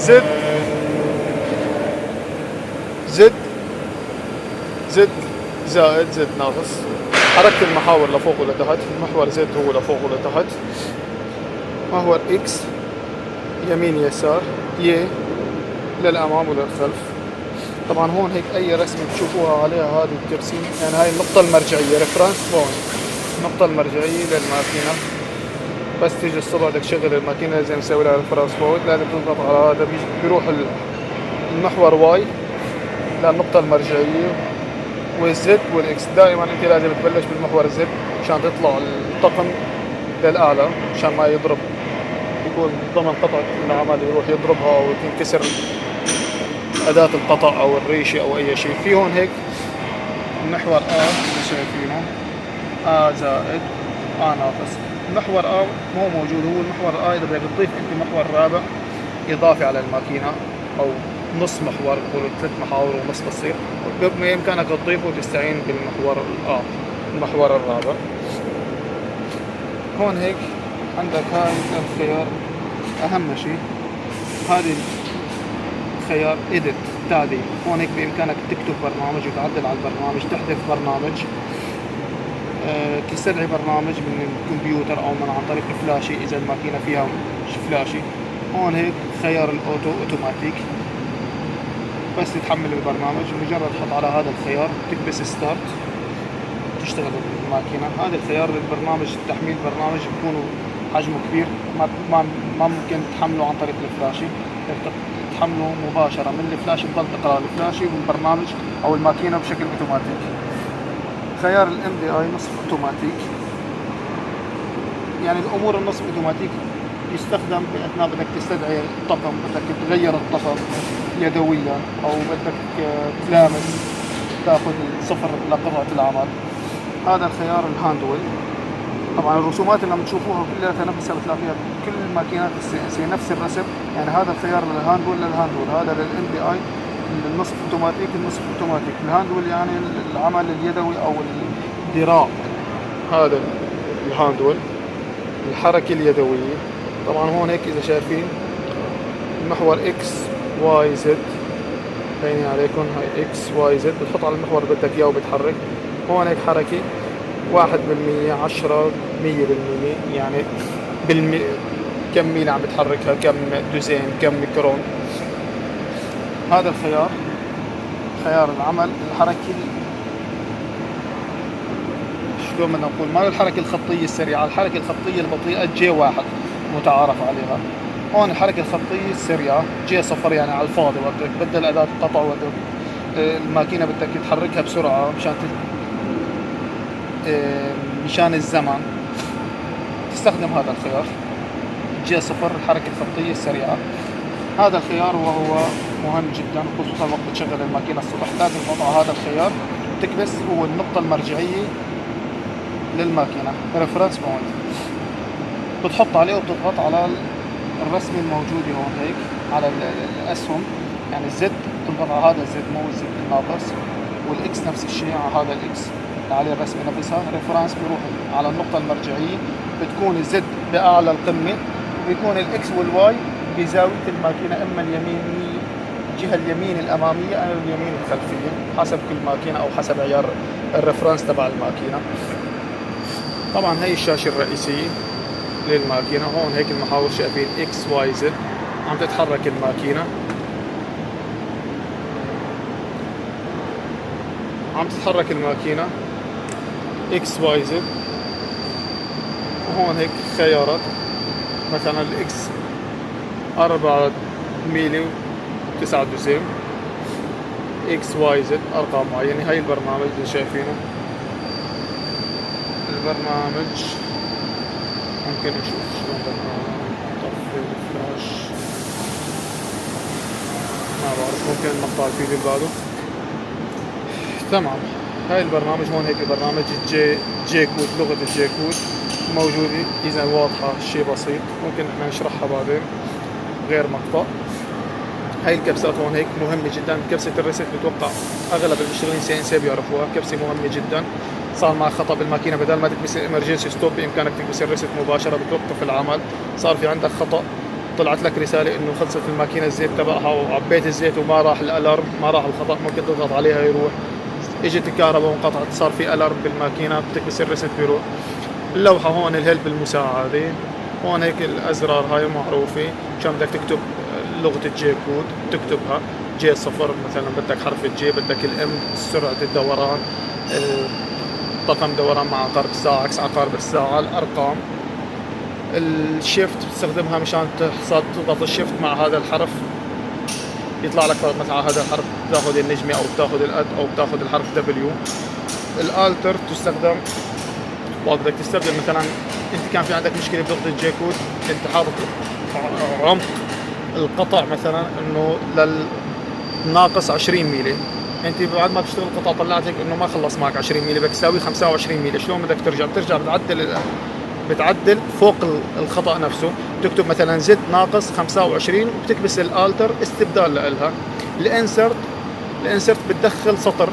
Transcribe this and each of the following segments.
زد زد زد زائد زد ناقص. حركة المحاور لفوق ولتحت. محور زد هو لفوق ولتحت. محور اكس يمين يسار، ي للامام وللخلف. طبعا هون هيك اي رسمة تشوفوها عليها هذه الترسيم، يعني هاي النقطة المرجعية ريفرنس بوينت، النقطة المرجعية للماكينة. بس تيجي الصبح بدك تشغل الماكينة لازم تسوي لها ريفرنس بوينت، لازم تضغط على هذا بيروح المحور واي للنقطة المرجعية، والزد والاكس. دائما انت لازم تبلش بالمحور الزد عشان تطلع الطقم للاعلى، عشان ما يضرب، يكون ضمن قطعة العمل يروح يضربها او تنكسر أداة القطع أو الريشة أو أي شيء. في هون هيك محور اللي شايفينه زائد ناقص. المحور مو موجود، هو المحور إذا بدك تضيف أنت محور رابع إضافي على الماكينة أو نص محور، بقولوا 3 محاور ونص بتصير، بإمكانك تضيفه وتستعين بالمحور المحور الرابع. هون هيك عندك هاي الخيار، أهم شيء هذه خيار إيديت تعديل. هون هيك بإمكانك تكتب برنامج وتعدل على البرنامج، تحذف برنامج، تستدعي برنامج من الكمبيوتر أو من عن طريق فلاشي إذا الماكينة فيها فلاشي. هون هيك خيار الأوتو أوتوماتيك، بس تحمل البرنامج مجرد تحط على هذا الخيار تكبس ستارت تشتغل الماكينة. هذا الخيار للبرنامج، تحميل برنامج بيكون حجمه كبير، ما ممكن تحمله عن طريق الفلاشي، تحمله مباشرة من الفلاشي، تضل تقرأ الفلاشي والبرنامج أو الماكينة بشكل أوتوماتيك. خيار الام دي اي نصف اوتوماتيك، يعني الامور النصف اوتوماتيك يستخدم باثناء بدك تستدعي الطقم، بدك تغير الطقم يدويا او بدك تلامس تاخذ صفر لقطعة العمل. هذا الخيار الهاندويل. طبعا الرسومات اللي عم تشوفوها كلها نفسها بتلاقيها كل الماكينات السي ان سي نفس الرسم، يعني هذا الخيار للهاندويل هذا للام دي اي النصف اوتوماتيك النصف اوتوماتيك. الهاندويل يعني العمل اليدوي او الذراع، هذا الهاندويل الحركة اليدوية. طبعا هون هيك اذا شايفين المحور اكس واي زد بيني عليكم، هاي اكس واي زد بتحط على المحور اللي بدك اياه وبتحرك. هون هيك حركة 1%، 10، 100%، يعني كم ميل عم بتحركها، كم دوزين، كم ميكرون. هذا الخيار خيار العمل الحركة، شلون بدنا نقول، ما الحركة الخطية السريعة، الحركة الخطية البطيئة جي 1 متعارف عليها. هون الحركة الخطية السريعة جي 0، يعني على الفاضي بدك تبدل أداة القطع وبدك الماكينة بدك تحركها بسرعة مشان الزمن، تستخدم هذا الخيار جي 0 الحركة الخطية السريعة. هذا الخيار وهو مهم جدا، خصوصا وقت تشغل الماكينة الصبح لازم تضع هذا الخيار تكبس، هو النقطة المرجعية للماكينة ريفرنس بوينت، بتحط عليه وبتضغط على الرسمة الموجودة هون هيك على الأسهم، يعني الزد بتضغط على هذا الزد مو الزد الناقص، والاكس نفس الشيء على هذا الاكس عليه الرسمة نفسها ريفرنس، بيروح على النقطة المرجعية، بتكون الزد بأعلى القمة، وبيكون الاكس والواي بزاوية الماكينة، اما اليمين الجهة اليمين الأمامية أو اليمين الخلفية حسب كل ماكينة أو حسب عيار الريفرنس تبع الماكينة. طبعا هي الشاشة الرئيسية للماكينة. هون هيك المحاور شايفين اكس واي زد عم تتحرك الماكينة، عم تتحرك الماكينة اكس واي زد. وهون هيك خيارات، مثلا الاكس 4 ميلي و9 دوزين، اكس واي زد ارقام معينة. هاي البرنامج اللي شايفينه، البرنامج ممكن نشوف شلون بدنا نطفي الفلاش، ما بعرف، ممكن نقطع الفيديو اللي بعده. تمام، هاي البرنامج هون هيك البرنامج جي كود، لغة الجي كود موجودة، إذا واضحة شيء بسيط ممكن احنا نشرحها بعدين غير مقطع. هاي الكبسات هون هيك مهمة جدا، كبسة الريست بتوقع أغلب المشتغلين سي ان سي بيعرفوها، كبسة مهمة جدا. صار معك خطأ بالماكينة، بدل ما تكبس الامرجنسي ستوب بإمكانك تكبس الريست مباشرة بتوقف العمل. صار في عندك خطأ طلعت لك رساله انه خلصت الماكينه الزيت تبعها، وعبيت الزيت وما راح الالارم، ما راح الخطا، ممكن تضغط عليها يروح. اجت الكهرباء وانقطعت، صار في الارم بالماكينه، بتكبس الريست بيروح. اللوحه هون الهلب المساعده، هون هيك الازرار هاي معروفه، مشان بدك تكتب لغه الجي كود تكتبها، جي صفر مثلا بدك حرف الجي، بدك الام سرعه الدوران، طاقم دوران مع عقارب الساعه، عكس عقارب الساعه، الارقام. الشيفت بتستخدمها مشان تضغط الشيفت مع هذا الحرف يطلع لك مثلا على هذا الحرف تاخذ النجمه، او بتاخذ الاد، او بتاخذ الحرف دبليو. الالتر تستخدم وقت بدك تستبدل، مثلا انت كان في عندك مشكله بلغه الجي كود، انت حاطط عمق القطع مثلا انه للناقص 20 ميلي، انت بعد ما تشتغل القطع طلعت لك انه ما خلص معك 20 ميلي، بدك تساوي 25 ميلي. شلون بدك ترجع؟ بترجع بتعدل فوق الخطأ نفسه، تكتب مثلا زد ناقص 25 وبتكبس الالتر استبدال لها. الانسرت بتدخل سطر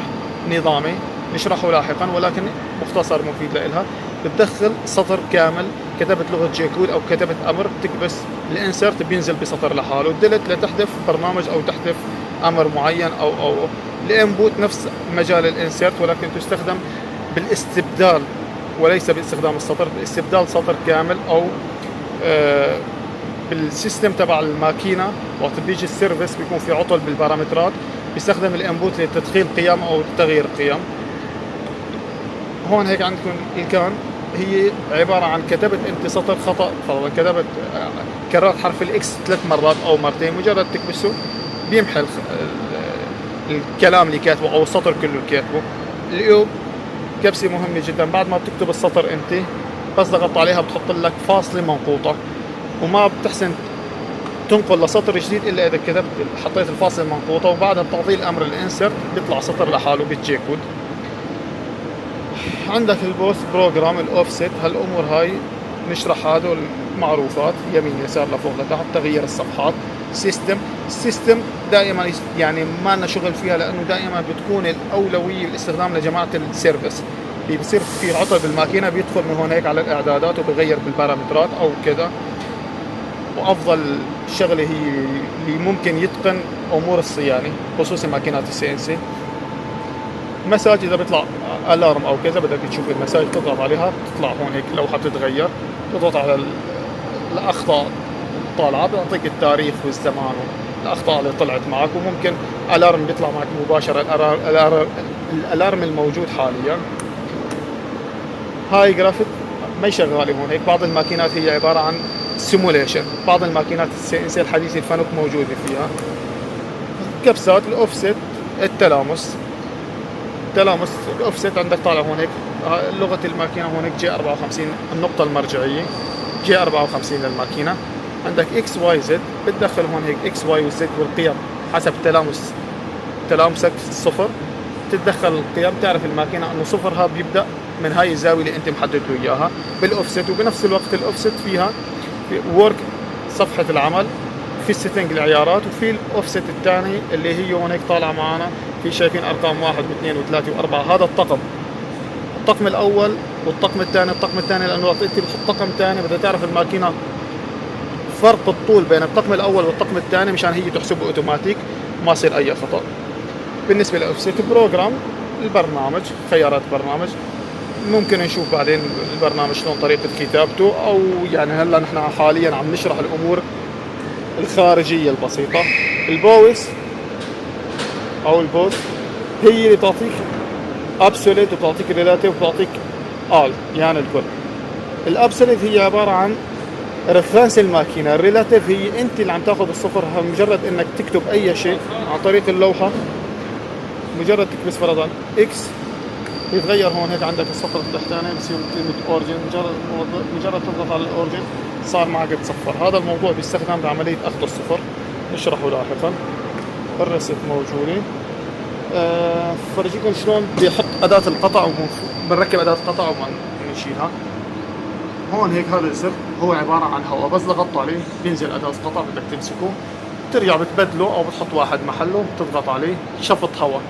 نظامي نشرحه لاحقا، ولكن مختصر مفيد لها. بتدخل سطر كامل، كتبت لغة جي كود او كتبت امر، بتكبس الانسرت بينزل بسطر لحاله. الديلت لتحذف برنامج او تحذف امر معين، او الانبوت نفس مجال الانسرت، ولكن تستخدم بالاستبدال وليس باستخدام السطر، باستبدال سطر كامل، او بالسيستم تبع الماكينه. وقت بيجي السيرفيس بيكون في عطل بالبارامترات، بيستخدم الانبوت لتدخيل قيم او تغيير قيم. هون هيك عندكم الكان، هي عباره عن كتبت انت سطر خطا، فرضا كتبت كررت حرف الاكس 3 مرات او مرتين، مجرد تكبسه بيمحي الكلام اللي كاتبه او السطر كله اللي كاتبه. اليوب كبسه مهمه جدا، بعد ما بتكتب السطر انت بس ضغطت عليها بتحط لك فاصله منقوطه، وما بتحسن تنقل لسطر جديد الا اذا كتبت حطيت الفاصله المنقوطه، وبعدها بتعطيه الامر الانسرت بيطلع سطر لحاله بالجي كود. عندك البوست بروجرام، الاوفست، هالامور هاي نشرح هذول معروفات، يمين يسار لفوق لتحت، تغيير الصفحات. السيستم دائما يعني ما لنا شغل فيها، لانه دائما بتكون الاولويه الاستخدام لجماعه السيرفيس اللي بصير في عطل بالماكينه، بيدخل من هون هيك على الاعدادات وبغير بالبارامترات او كذا. وافضل شغله هي اللي ممكن يتقن امور الصيانه، خصوصا ماكينات السي ان سي. مساج اذا بيطلع الارم او كذا بدك تشوف المساج، تضغط عليها تطلع هون هيك لوحه بتتغير، تضغط على الاخطاء الطالعه بيعطيك التاريخ والزمان والاخطاء اللي طلعت معك، وممكن الارم بيطلع معك مباشره، الالارم الموجود حاليا. هاي جرافيك ما شغاله هون هيك. بعض الماكينات هي عباره عن سيموليشن، بعض الماكينات السي ان سي الحديثه الفنوك موجوده فيها. كبسات الاوفست، التلامس الاوفست عندك طالع هون هيك لغه الماكينه هون هيك جي 54 النقطه المرجعيه، جي 54 للماكينه. عندك اكس واي زد، بتدخل هون هيك اكس واي وزد والقيم حسب تلامسك صفر، تتدخل القيم، تعرف الماكينه انه صفر هذا بيبدا من هاي الزاويه اللي انت محدد له اياها بالاوفست. وبنفس الوقت الاوفست فيها وورك صفحه العمل، في السيتنج العيارات، وفي الاوفست الثاني اللي هي هون هيك طالعه معنا، في شايفين ارقام 1 و2 و3 و4. هذا الطقم الاول والطقم الثاني لانه وقت انت بتحط طقم ثاني بدها تعرف الماكينه فرق الطول بين الطقم الاول والطقم الثاني مشان هي تحسبه اوتوماتيك وما يصير اي خطا. بالنسبه للاوفست بروجرام، البرنامج، خيارات برنامج، ممكن نشوف بعدين البرنامج شلون طريقه كتابته، او يعني هلا نحن حاليا عم نشرح الامور الخارجيه البسيطه. البوس او البوس هي اللي بتعطيك ابسوليت وبتعطيك ريلاتيف وبتعطيك يعني الكل. الابسوليت هي عباره عن رفرنس الماكينه، الريلاتيف هي انت اللي عم تاخذ الصفر، مجرد انك تكتب اي شيء عن طريق اللوحه، مجرد تكبس فرضا اكس يتغير هون هيك عندك السطر التحتاني بصير كلمه اورجن، مجرد تضغط على الاورجن صار معك بتصفر. هذا الموضوع بيستخدم بعمليه اخذ الصفر، نشرحه لاحقا. الريست موجوده. فرجيكم شلون بيحط اداه القطع وبنركب اداه قطع وبنشيلها. هون هيك هذا الزر هو عباره عن هواء، بس ضغطت عليه بينزل اداه قطع، بدك تمسكه ترجع بتبدله او بتحط واحد محله، بتضغط عليه شفط هواء.